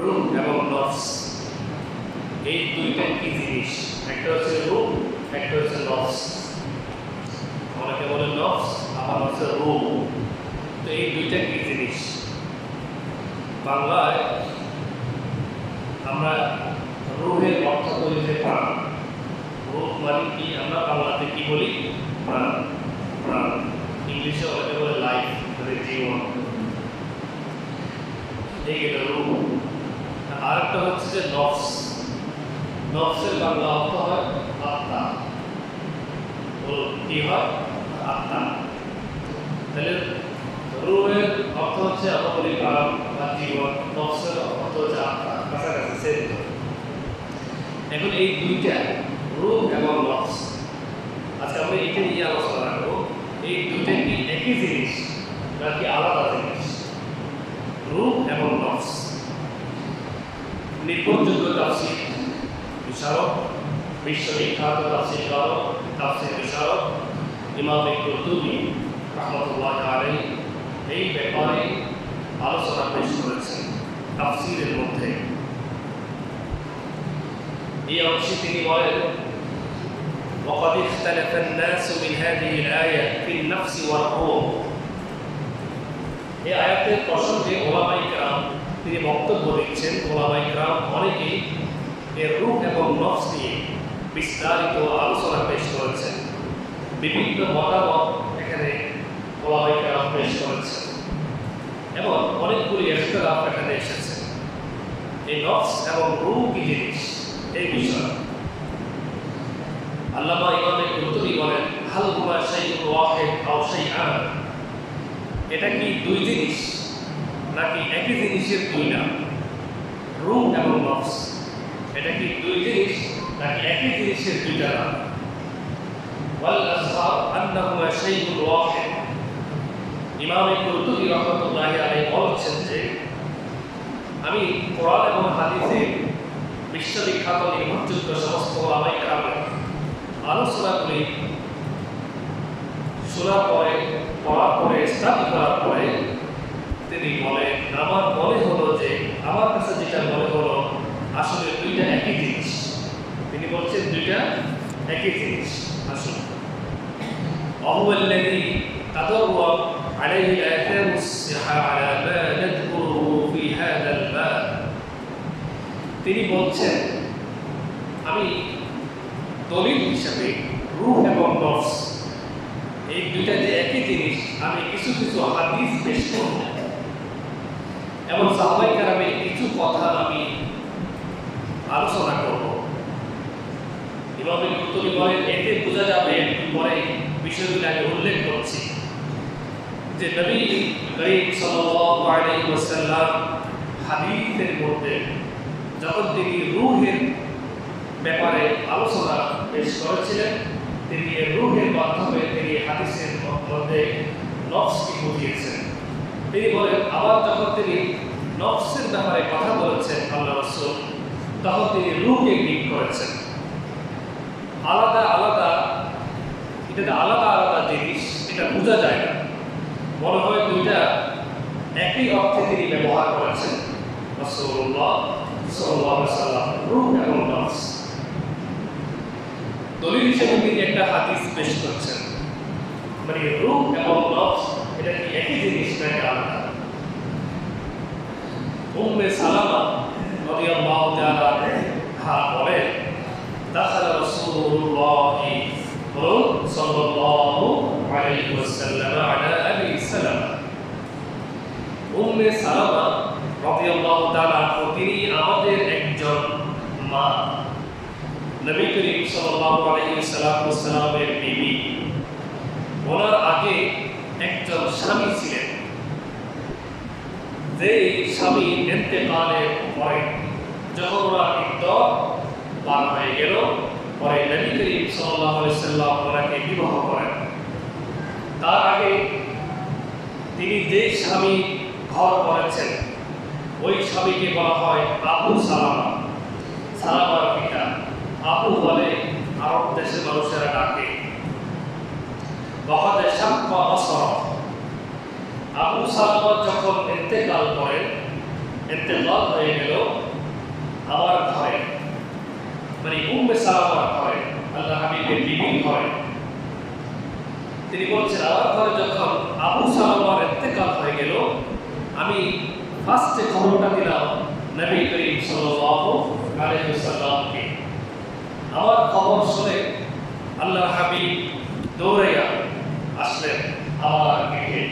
রূহ এবং নফস এই দুইটা কি জিনিস? একটা হচ্ছে রূহ, একটা হচ্ছে নফস। অনেকে বলে নফস, আবার হচ্ছে রূহ। তো এই দুইটা কি জিনিস? বাংলায় আমরা রূহের অর্থ করি যে প্রাণ। রূহ মানে কি? আমরা বাংলাতে কি বলি? প্রাণ। প্রাণ ইংলিশে অনেকে বলে লাইফ, মানে জীবন। এই গেল রূহ। আর একটা হচ্ছে যে নফস। নফসের বাংলা অর্থ হয় আত্মা। কি হয়? আত্মা। তাহলে রূহের অর্থ হচ্ছে আমরা বলি প্রাণ বা জীবন, নফসের অর্থ হচ্ছে আত্মা, কাছাকাছি সেম। এখন এই দুইটা রূহ এবং নফস, আজকে আমরা এটা নিয়ে আলোচনা রাখবো। এই দুইটা কি একই জিনিস নাকি আলাদা জিনিস? রূহ এবং নফস। নির্ভরযোগ্য তাফসীর বিশারদ, বিশ্ববিখ্যাত তাফসীরকারক, তাফসীর বিশারদ ইমাম কুরতুবী রাহমাতুল্লাহি আলাইহি এই ব্যাপারে আলোচনা পেশ করেছেন তাফসীরের মধ্যে। এই অংশে তিনি বলেন, وقد اختلف الناس من هذه الآية في النفس والروح। এই আয়াতের প্রসঙ্গে ওলামায়ে কেরাম তিনি বক্তব্য দিচ্ছেন। ওলামায়ে কেরাম অনেকেই এর রূহ এবং নফস নিয়ে বিস্তারিত আলোচনা পেশ করেছেন। বিভিন্ন মতামত এখানে ওলামায়ে কেরাম পেশ করেছেন এবং অনেকগুলি ইখতিলাফ এখানে এসেছে। এই নফস এবং রূহ কি জিনিস এই বিষয়ে আল্লামা ইমাম কুরতুবী বলেন, হাল হুমা শাইউন ওয়াহিদ আও শাইআন। এটা কি দুই জিনিস নাকি একই জিনিসের দুই নাম? রূহ এবং নফস এটা কি দুই জিনিস নাকি একই জিনিসের দুইটা নাম? ওয়াল আযহার আন্নাহুমা শাইউন ওয়াহিদ। ইমাম কুরতুবী রাহমাতুল্লাহি আলাইহি বলেছেন যে আমি কোরআন এবং হাদিসে বিশ্ববিখ্যাত নির্ভরযোগ্য সমস্ত ওলামায়ে কেরামের আলোচনাগুলি শোনার পরে, পড়ার পরে, স্টাডি করার পরে তিনি বলেন, আমার মনে হলো যে আমার কাছে যেটা মনে হলো আসলে দুইটা একই জিনিস। তিনি বলছেন দুইটা একই জিনিস আসলে। অহুয়াল্লাযী তাদাররা আলাইহি আল-আথারু as-সিহা আলা মা নাযকুরুহু ফি হাযাল বাব। তিনি বলছেন, আমি দলিল হিসাবে রূহ এবং নফস এই দুইটা যে একই জিনিস, আমি কিছু কিছু হাদিস পেশ করব এবং সাহাবায়ে কেরামের কিছু কথা আমি আলোচনা করব। ইমাম কুরতুবী বলেন, এতে বোঝা যাবে, পরে বিষয়গুলো আমি উল্লেখ করছি, যে নবী করিম সাল্লাল্লাহু আলাইহি ওয়াসাল্লাম হাদিসের মধ্যে যখন তিনি রূহের ব্যাপারে আলোচনা পেশ করেছিলেন, তিনি রূহের মাধ্যমে তিনি হাদিসের মধ্যে নফসকে বুঝিয়েছেন। তিনি বলেন, আবার যখন তিনি নফসের ব্যাপারে কথা বলেছেন আল্লাহ রাসূল, তখন তিনি রূহকে ইঙ্গিত করেছেন। আলাদা আলাদা, এটা আলাদা আলাদা জিনিস, এটা বোঝা যায় না, মনে হয় দুইটা একই অর্থে তিনি ব্যবহার করেছেন রাসূলুল্লাহ সাল্লাল্লাহু আলাইহি ওয়াসাল্লাম, রূহ এবং নফস। দলিল হিসেবে তিনি একটা হাদিস পেশ করছেন, মানে রূহ এবং নফস এটা কি একই জিনিস নাকি আলাদা? উম্মে সালামা রাদিয়াল্লাহু তাআলা আনহা বলেন, দাখালা রাসূলুল্লাহ সাল্লাল্লাহু আলাইহি ওয়াসাল্লাম আলা আবি সালামা। উম্মে সালামা রাদিয়াল্লাহু তাআলা তিনি আমাদের একজন মা, নবী করিম সাল্লাল্লাহু আলাইহি ওয়াসাল্লামের বিবি। ওনার আগে একজন স্বামী ছিলেন, যে স্বামী ইন্তেকালের পরে যখন ওনার ইদ্দত পার হয়ে গেল, পরে নবী করিম সাল্লাল্লাহু আলাইহি ওয়াসাল্লাম ওনাকে বিবাহ করেন। তার আগে তিনি যে স্বামী ঘর করেছেন ওই স্বামীকে বলা হয় আবু সালামা, সালামার পিতা। আবু বলে আরব দেশের মানুষেরা ডাকে। আবু সালামা যখন ইন্তেকাল করেন, ইন্তেকাল হয়ে গেল আমার ঘরে, মানে উম্মে সালামার ঘরে, আল্লাহ হাবিবের বিবির ঘরে। তিনি বলছেন আমার ঘরে যখন আবু সালামার ইন্তেকাল হয়ে গেল, আমি ফার্স্টে খবরটা দিলাম নবী করিম সাল্লাল্লাহু আলাইহি ওয়াসাল্লামকে। আমার খবর শুনে আল্লাহর হাবিব দৌড়াইয়া আসলেন আমার গৃহে,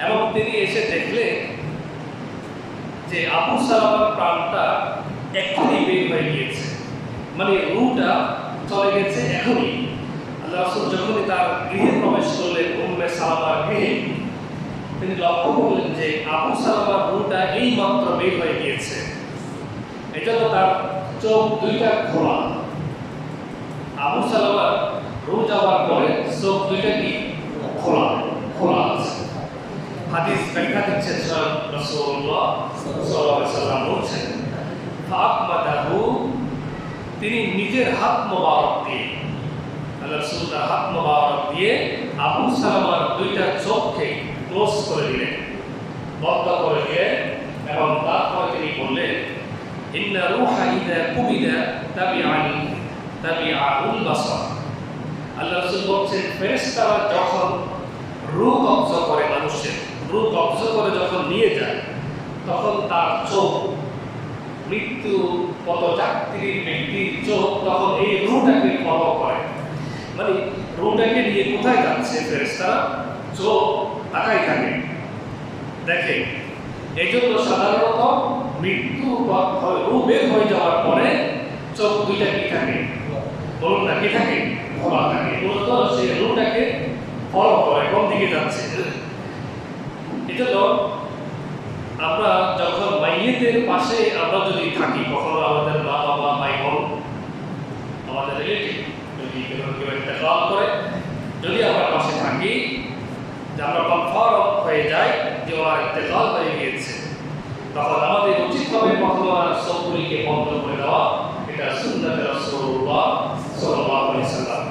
এবং তিনি এসে দেখলেন যে আবু সালামার প্রাণটা এখনই বের হয়ে গিয়েছে, মানে রূহটা চলে গেছে এখনই। আল্লাহ রাসূল যখনই তার গৃহে প্রবেশ করলেন, উম্মে সালামার গৃহে, তিনি লক্ষ্য করলেন যে আবু সালামার রূহটা এই মাত্র বের হয়ে গিয়েছে। এজন্য তার চোখ দুইটা খোলা। আবু সালামার রূহ যাওয়ার পরে চোখ দুইটা কি খোলা খোলা আছে। হাদিস ব্যাখ্যা দিচ্ছেন রাসূলুল্লাহ সাল্লাল্লাহু আলাইহি ওয়াসাল্লাম বলছেন, ফাআকমাদাহু, তিনি নিজের হাত মোবারক দিয়ে, আল্লাহ রাসূল তার হাত মোবারক দিয়ে আবু সালামার দুইটা চোখকে ক্লোজ করে দিলেন, বন্ধ করে দিলেন, এবং তারপরে তিনি বললেন, ইন্না রূহা ইযা কুবিদা তাবিআউল বাসার। আল্লাহ রাসূল বলছেন, ফেরেশতারা যখন রূহ কবজ করে, মানুষের রূহ কবজ করে যখন নিয়ে যায়, তখন তার চোখ, মৃত্যু পথযাত্রীর ব্যক্তির চোখ তখন এই রূহটাকে ফলো করে, মানে রূহটাকে নিয়ে কোথায় যাচ্ছে ফেরেশতারা, চোখ তাকাই থাকে, দেখে। এই জন্য সাধারণত মৃত্যু রূহ বের হয়ে যাওয়ার পরে চোখ দুইটা কি থাকে, বলুন না, কি থাকে, খোলা থাকে। মূলত সেই রূহটাকে ফলো করে কোন দিকে যাচ্ছে। এই জন্য আমরা যখন মাইয়েতের পাশে আমরা যদি থাকি, কখনো আমাদের মা বাবা, ভাই বোন, আমাদের রিলেটিভ যদি কেউ ইন্তেকাল করে, যদি আমরা পাশে থাকি, যে আমরা কনফার্ম হয়ে যাই যে ওনার ইন্তেকাল হয়ে গিয়েছে, তখন আমাদের উচিত হবে কখনো আর চোখগুলিকে বন্ধ করে দেওয়া। এটা সুন্নাতে রাসূলুল্লাহ সাল্লাল্লাহু আলাইহি ওয়াসাল্লাম।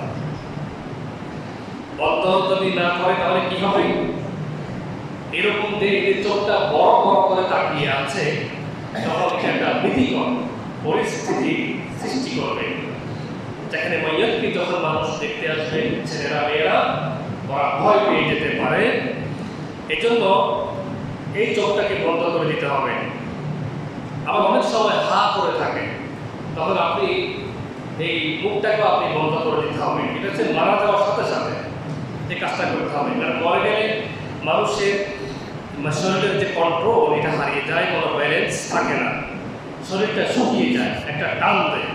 বন্ধ যদি না করে তাহলে কি হবে, এরকম দেখে চোখটা বড় বড় করে তাকিয়ে আছে, তখন একটা ভীতিকর পরিস্থিতি সৃষ্টি করবে, যেখানে মাইয়াতকে যখন মানুষ দেখতে আসবে, ছেলেরা মেয়েরা ওরা ভয় পেয়ে যেতে পারে। এজন্য এই চোখটাকে বন্ধ করে দিতে হবে। আবার অনেক সময় হা করে থাকে, তখন আপনি এই মুখটাকেও আপনি বন্ধ করে দিতে হবে। এটা হচ্ছে মারা যাওয়ার সাথে সাথে এই কাজটা করতে হবে, কারণ মরে গেলে মানুষের শরীরের যে কন্ট্রোল এটা হারিয়ে যায়, কোনো ব্যালেন্স থাকে না, শরীরটা শুকিয়ে যায়, একটা টান দেয়।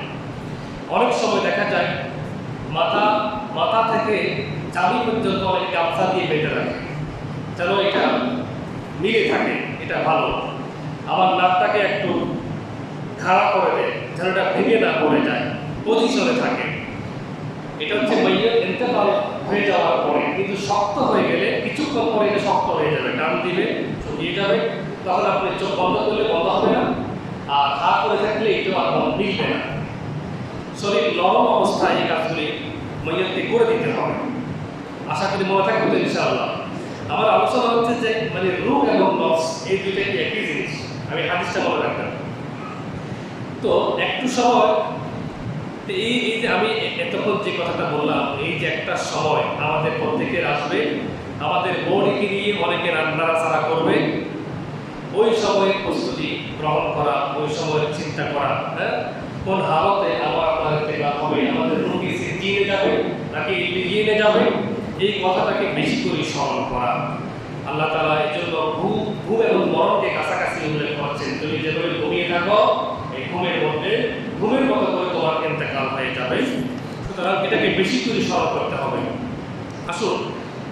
অনেক সময় দেখা যায় মাথা থেকে চাবি পর্যন্ত অনেক গামছা দিয়ে বেঁধে রাখে, যেন এটা মিলে থাকে, এটা ভালো। আবার নাকটাকে একটু খাড়া করে দেয়, যেন এটা ভেঙে না পড়ে যায়, পজিশনে থাকে। এটা হচ্ছে মাইয়াত ইন্তেকাল হয়ে যাওয়ার পরে, কিন্তু শক্ত হয়ে গেলে কিছুক্ষণ পরে এটা শক্ত হয়ে যাবে, টান দিবে, শুকিয়ে যাবে, তখন আপনি চোখ বন্ধ করলে বন্ধ হবে না, আর হা করে থাকলে একটু আর মিলবে না। শরীর নরম অবস্থায় এই কাজগুলি মাইয়াতকে করে দিতে হবে। আশা করি মনে থাকবে তো ইনশাআল্লাহ। আমার আলোচনা হচ্ছে যে মানে রূহ এবং নফস এই দুইটা কি একই জিনিস, আমি হাদিসটা মনে রাখতাম। তো একটু সময় এই যে আমি এতক্ষণ যে কথাটা বললাম, এই যে একটা সময় আমাদের প্রত্যেকের আসবে, আমাদের বডিকে নিয়ে অনেকে নাড়াচাড়া করবে, ওই সময়ে প্রস্তুতি গ্রহণ করা, ওই সময়ের চিন্তা করা, হ্যাঁ, কোন হালতে আমার হবে, আমাদের রূহ কি জিয়ে যাবে নাকি এগিয়ে যাবে, এই কথাটাকে বেশি করে স্মরণ করা। আল্লাহ তাআলা এই জন্য ঘুম এবং মরণকে কাছাকাছি উল্লেখ করছেন। তুমি যেভাবে ঘুমিয়ে থাকো, এই ঘুমের মতো করে তোমার ইন্তেকাল হয়ে যাবে। সুতরাং এটাকে বেশি করে স্মরণ করতে হবে। আসুন,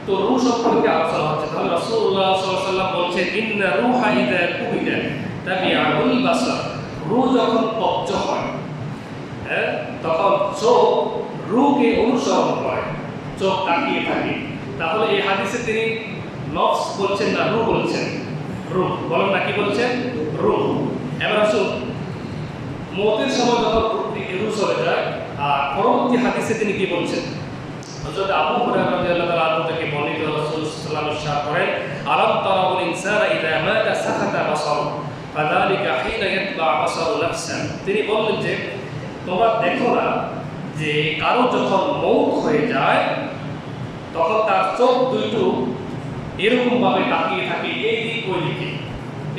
তো রূহ সম্পর্কে আলোচনা হচ্ছে। তাহলে রাসূলুল্লাহ সাল্লাল্লাহু আলাইহি ওয়াসাল্লাম বলছেন, ইন্না রূহা ইযা কুবিদা তাবিআউল বাসার। রূহ যখন কবজ হয়, হ্যাঁ, তখন চোখ রূহকে অনুসরণ করে, চোখ তাকিয়ে থাকে। তাহলে এই হাদিসে তিনি নফস বলছেন না রূহ বলছেন, রূহ বলেন না, কি বলছেন, রূহ। এবার আসুন, মওতের সময় যখন রূহ চলে যায়, আর পরবর্তী হাদিসে তিনি কি বলছেন, হযরত আবু হুরায়রা রাদিয়াল্লাহু তাআলা আনহু থেকে বর্ণিত, রাসূল সাল্লাল্লাহু আলাইহি ওয়াসাল্লাম করেন, আলাম তারাউল ইনসানা ইযা মাতা সাকাতা বাসারু। ফাযালিকা হিনা ইয়াতবা বাসারু নাফসান, তিনি বললেন যে তোমরা দেখো না যে কারো যখন মৌত হয়ে যায় তখন তার চোখ দুটো এরকম ভাবে তাকিয়ে থাকে এই দিক ওই দিকে,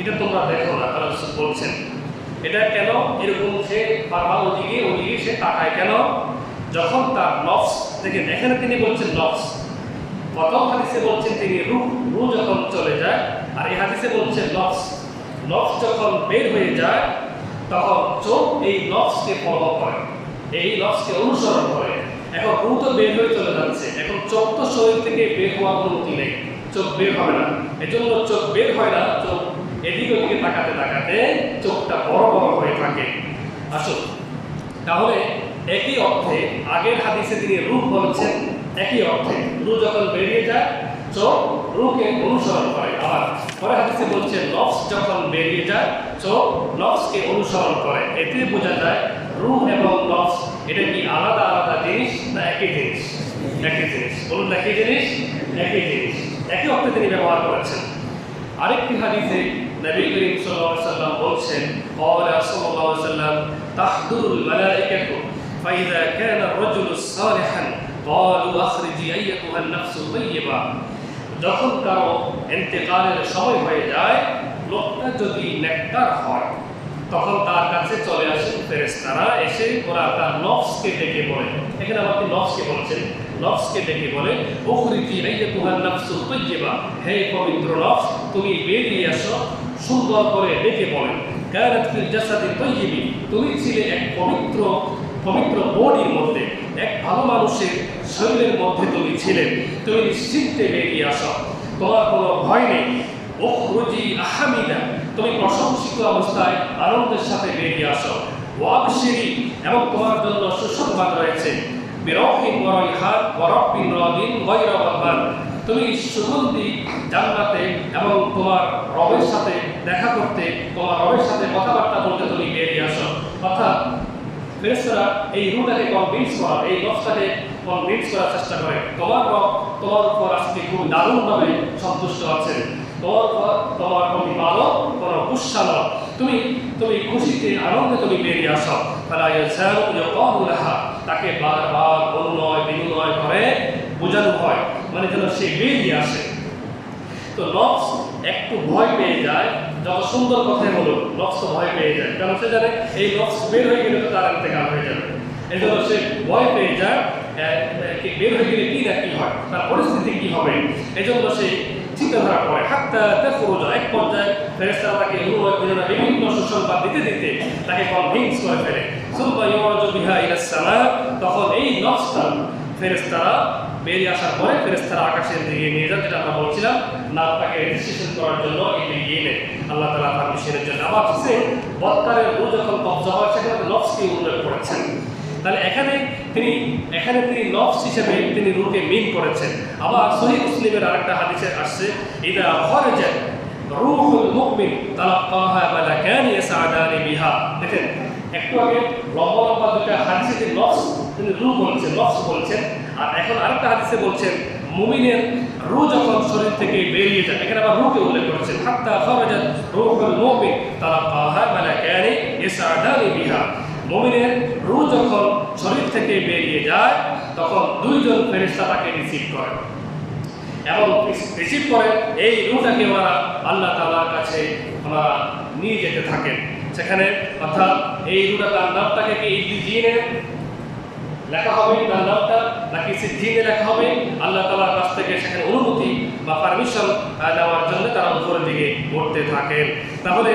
এটা তোমরা দেখো না। তারা বলছেন এটা কেন এরকম সে বারবার ওদিকে ওদিকে সে তাকায় কেন? যখন তার নফস থেকে, এখানে তিনি বলছেন নফস, প্রথম হাদিসে বলছেন তিনি রূহ যখন চলে যায়, আর এই হাদিসে বলছেন নফস যখন বের হয়ে যায় তখন চোখ এই নফসকে ফলো করে, এই নফসকে অনুসরণ করে। এখন রূহ তো বের হয়ে চলে যাচ্ছে, এখন চোখ তো শরীর থেকে বের হওয়ার অনুমতি নেই, চোখ বের হবে না, এজন্য চোখ বের হয় না, চোখ এদিকে ওদিকে তাকাতে তাকাতে চোখটা বড় বড় হয়ে থাকে। আসুন তাহলে একই অর্থে আগের হাদিসে তিনি রূহ বলেছেন, একই অর্থে রূহ যখন বেরিয়ে যায় চোখ রূহকে অনুসরণ করে, আবার পরে হাদিসে বলছে নফস যখন বেরিয়ে যায় চোখ নফসকে অনুসরণ করে। এতে বোঝা যায় রূহ এবং নফস এটা কি আলাদা আলাদা জিনিস না একই জিনিস? একই জিনিস। বলুন একই জিনিস, একই জিনিস, একই অর্থে তিনি ব্যবহার করেছেন। আরেকটি হাদিসে নবী করিম সাল্লাল্লাহু আলাইহি ওয়াসাল্লাম বলছেন, ক্বালা সাল্লাল্লাহু আলাইহি ওয়াসাল্লাম তাহদুরুল মালায়েকাতু ফাইযা কানা আর-রাজুলু সালিহান ক্বালু আখরিজি আইয়াতুহান নাফসু তাইয়্যিবা, যখন কারো ইন্তেকালের সময় হয়ে যায়, লোকটা যদি নেককার হয় তখন তার কাছে চলে আসেন ফেরেশতারা, এসে ওরা তার নফসকে ডেকে বলে, এখানে আপনি নফসকে বলছেন, নফসকে ডেকে বলে উখরিজি আইয়াতুহান নাফসু তাইয়্যিবা, হে পবিত্র নফস তুমি বেরিয়ে আসো, সুন্দর করে ডেকে বলেন। কানাত ফিল জাসাদি তাইয়্যিবি, তুমি ছিলে এক পবিত্র বডির মধ্যে, এক ভালো মানুষের শরীরের মধ্যে তুমি ছিলেন, তুমি নিশ্চিন্তে বেরিয়ে আসো, তোমার কোনো ভয় নেই। উখরুজি আহমিদা, তুমি প্রশংসিত অবস্থায় আনন্দের সাথে বেরিয়ে আসো। ওয়াবশিরি, এবং তোমার জন্য সুসংবাদ রয়েছে। বিরাহিন ওয়া রাইহান ওয়া রাব্বিন রাদিন গায়রা গাদবান, তুমি সুগন্ধি জান্নাতে এবং তোমার রবের সাথে দেখা করতে, তোমার রবের সাথে কথাবার্তা বলতে তুমি বেরিয়ে আসো। অর্থাৎ ফেরেশতারা এই রূহটাকে কনভিন্স করা, এই নফসটাকে কনভিন্স করার চেষ্টা করে, তোমার রব তোমার উপর আজকে খুব দারুণভাবে সন্তুষ্ট আছেন, তোমার প্রতিপালক কোনো গুসা নয়, তুমি খুশিতে আনন্দে তুমি বেরিয়ে আসো। ফালা ইয়াজালু ইয়াকালু লাহা, তাকে বারবার অনুনয় বিনয় করে বোঝানো হয়, মানে যেন সে বেরিয়ে আসে। তো নফস একটু ভয় পেয়ে যায়, যত সুন্দর কথাই বলুক নফস তো ভয় পেয়ে যায়, কারণ সে জানে এই নফস বের হয়ে গেলে তো তার ইন্তেকাল হয়ে যাবে, এই জন্য সে ভয় পেয়ে যায় বের হয়ে গেলে কি না কি হয়, তার পরিস্থিতি কি হবে, এই জন্য সে চিন্তাধারা করে। হাত্তা তাখরুজা, এক পর্যায়ে ফেরেশতারা তাকে বিভিন্ন সুসংবাদ দিতে দিতে তাকে কনভিন্স করে ফেলে। সুম্মা ইউরাজু বিহা ইলাস সামা, তখন এই নফসটা ফেরেশতারা বেরিয়ে আসার পরে ফেরেশতারা আকাশের দিকে নিয়ে যান, যেটা আমরা বলছিলাম নামটাকে রেজিস্ট্রেশন করার জন্য এগিয়ে নেয় আল্লাহ তাআলা পারমিশনের জন্য। আবার সে বৎকারের রূহ যখন কবজা হয় সেখানে নফসকে উল্লেখ করেছেন, তাহলে এখানে তিনি নফস হিসেবে তিনি রূহকে মিন করেছেন। আবার সহিহ মুসলিমের আরেকটা হাদিসে আসছে, ইদা খারাজা রূহুল মুমিন তালাক্কাহা মালাকানি ইয়াসআদানি বিহা। দেখেন একটু আগে লম্বা লম্বা দুটো হাদিসে তিনি রূহ বলছেন, নফস বলছেন, আর এখন আরেকটা হাদিসে বলছেন মুমিনের রূহ যখন শরীর থেকে বেরিয়ে যায়, এখানে আবার রূহকে উল্লেখ করেছেন, হাত্তা খারাজা রূহুল মুমিন তালাক্কাহা মালাকানি ইয়াসআদানি বিহা। মুমিনের রূহ যখন শরীর থেকে বেরিয়ে যায় তখন দুইজন ফেরেশতা তাকে রিসিভ করে, এবং রিসিভ করে এই রূহটাকে ওরা আল্লাহ তাআলার কাছে ওরা নিয়ে যেতে থাকেন। সেখানে অর্থাৎ এই রূহটা তার নামটাকে কি ইদ্দিজিনে লেখা হবে, তার নামটা নাকি সিদ্দিনে লেখা হবে, আল্লাহ তাআলার কাছ থেকে সেখানে অনুমতি বা পারমিশন নেওয়ার জন্য তারা উপরের দিকে উঠতে থাকেন। তাহলে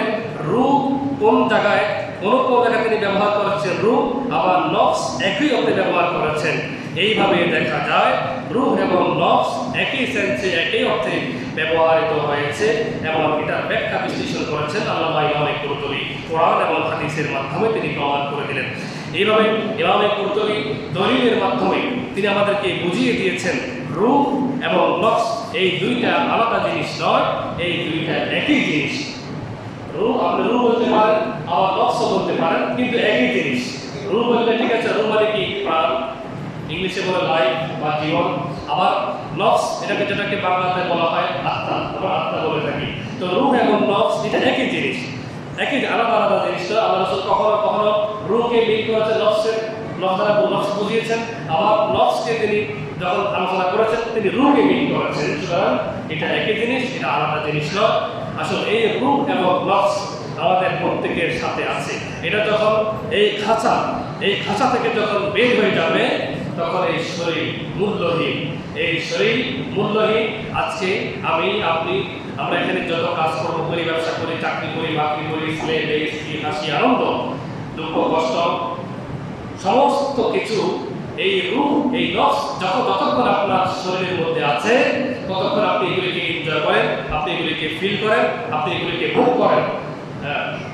রূহ কোন জায়গায় কোন জায়গায় তিনি ব্যবহার করেছেন রূহ, আবার নফস একই অর্থে ব্যবহার করেছেন। এইভাবে দেখা যায় রূহ এবং নফস একই সেন্সে একই অর্থে ব্যবহৃত হয়েছে, এবং এটার ব্যাখ্যা বিশ্লেষণ করেছেন আল্লামা ইমাম কুরতুবী কোরআন এবং হাদিসের মাধ্যমে তিনি প্রমাণ করে দিলেন। এইভাবে ইমাম কুরতুবী দলিলের মাধ্যমে তিনি আমাদেরকে বুঝিয়ে দিয়েছেন রূহ এবং নফস এই দুইটা আলাদা জিনিস নয়, এই দুইটা একই জিনিস। রূহ আপনি রূহ বলতে পারেন, আবার নফসও বলতে পারেন, কিন্তু একই জিনিস। রূহ বলতে ঠিক আছে, রূহ মানে কি প্রাণ, ইংলিশে বলে লাইফ বা জীবন, আবার নফস যেটাকে বাংলাতে বলা হয় আত্মা, আমরা আত্মা বলে থাকি। তো রূহ এবং নফস এটা একই জিনিস, একই আলাদা আলাদা জিনিস। আল্লাহ রাসূল কখনো কখনো রূহকে মিল করেছেন নফসের, নফস বুঝিয়েছেন, আবার নফসকে তিনি যখন আলোচনা করেছেন তিনি রূহকে মিল করেছেন। সুতরাং এটা একই জিনিস, এটা আলাদা জিনিস নয়। আসলে এই রূহ এবং নফস আমাদের প্রত্যেকের সাথে আছে। এটা যখন এই খাঁচা থেকে যখন বের হয়ে যাবে তখন এই শরীর মূল্যহীন, এই শরীর মূল্যহীন। আজকে আমি আপনি আমরা এখানে যত কাজকর্ম করি, ব্যবসা করি, চাকরি করি, বাকরি করি, স্লেভে স্ত্রী, হাসি, আনন্দ, দুঃখ, কষ্ট, সমস্ত কিছু এই রূহ, এই নফস যতক্ষণ আপনার শরীরের মধ্যে আছে ততক্ষণ আপনি এগুলিকে এনজয় করেন, আপনি এগুলিকে ফিল করেন, আপনি এগুলিকে ভোগ করেন।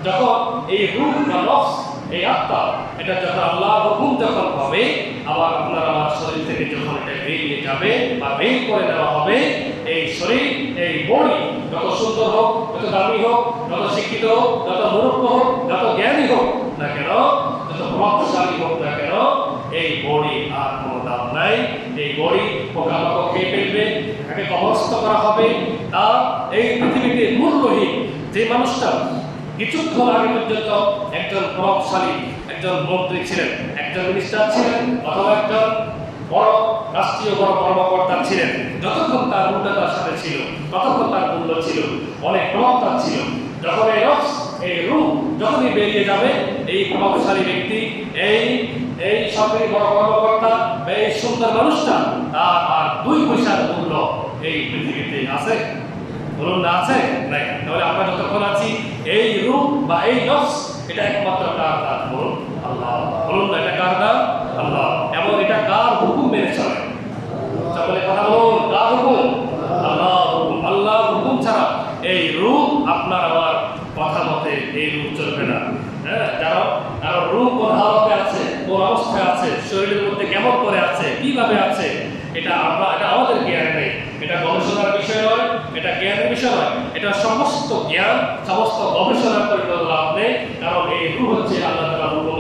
যখন এই রূহ বা নফস, এই আত্মা, এটা যখন আল্লাহর হুকুম যখন হবে, আবার আপনার আমার শরীর থেকে যখন এটা বেরিয়ে যাবে বা বের করে দেওয়া হবে, এই শরীর, এই বডি যত সুন্দর হোক, যত দামি হোক, যত শিক্ষিত হোক, যত মূর্খ হোক, যত জ্ঞানী হোক না কেন, যত প্রভাবশালী হোক না কেন, এই বডি আর কোনো দাম নাই। এই বডি পোকামাকড় খেয়ে ফেলবে, তাকে কবরস্থ করা হবে। তার এই পৃথিবীতে মূল্যহীন যে মানুষটা কিছুক্ষণ আগে পর্যন্ত একজন প্রভাবশালী, একজন মন্ত্রী ছিলেন, একজন মিনিস্টার ছিলেন, অথবা একজন বড় রাষ্ট্রীয় বড় কর্মকর্তা ছিলেন, যতক্ষণ তার উন্নতার সাথে ছিল ততক্ষণ তার মূল্য ছিল, অনেক প্রভাবতা ছিল। যখন এই নফস, এই রূহ যখনই বেরিয়ে যাবে, এই প্রভাবশালী ব্যক্তি, এই সরকারি বড় কর্মকর্তা, এই সুন্দর মানুষটা, তার আর 2 পয়সার মূল্য এই পৃথিবীতে আছে? বলুন না, আছে? নাই। তাহলে আমরা যতক্ষণ আছি, এই রূহ বা এই নফস, এটা একমাত্র কার দান? বলুন আল্লাহ। বলুন না, এটা কার দান? আল্লাহ। এবং এটা কার হুকুম মেনে চলে? সকলে কথা বলুন, কার হুকুম? আল্লাহ হুকুম। আল্লাহর হুকুম ছাড়া এই রূহ আপনার আমার কথা মতে এই রূহ চলবে না। হ্যাঁ, কারণ রূহ কোন হালতে আছে, কোন অবস্থায় আছে, শরীরের মধ্যে কেমন করে আছে, কিভাবে আছে, এটা আমাদের জ্ঞান নেই। এটা গবেষণার বিষয় নয়, এটা জ্ঞানের বিষয় নয়। এটা সমস্ত জ্ঞান, সমস্ত গবেষণা করে লাভ নেই। কারণ এই রূহ হচ্ছে আল্লাহ তাআলার হুকুম।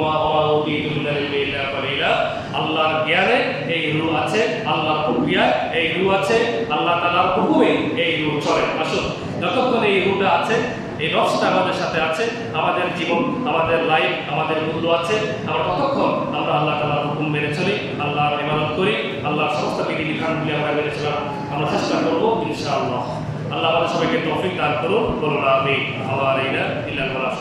আল্লাহর জ্ঞানে এই রূহ আছে, আল্লাহর প্রক্রিয়ায় এই রূহ আছে, আল্লাহ তাআলার হুকুমে এই রূহ চলে। আসুন, যতক্ষণ এই রূহটা আছে, এই নফসটা আমাদের সাথে আছে, আমাদের জীবন, আমাদের লাইফ, আমাদের মূল্য আছে, আমরা ততক্ষণ আমরা আল্লাহ তাআলার হুকুম মেনে চলি, আল্লাহর ইবাদত করি, আল্লাহর সমস্ত বিধিবিধানগুলি আমরা মেনে চলার আমরা চেষ্টা করব ইনশাআল্লাহ। আল্লাহ আমাদের সবাইকে তৌফিক দান করুন। বলুন আমিন। আল্লাহ ইল্লাল্লাহ।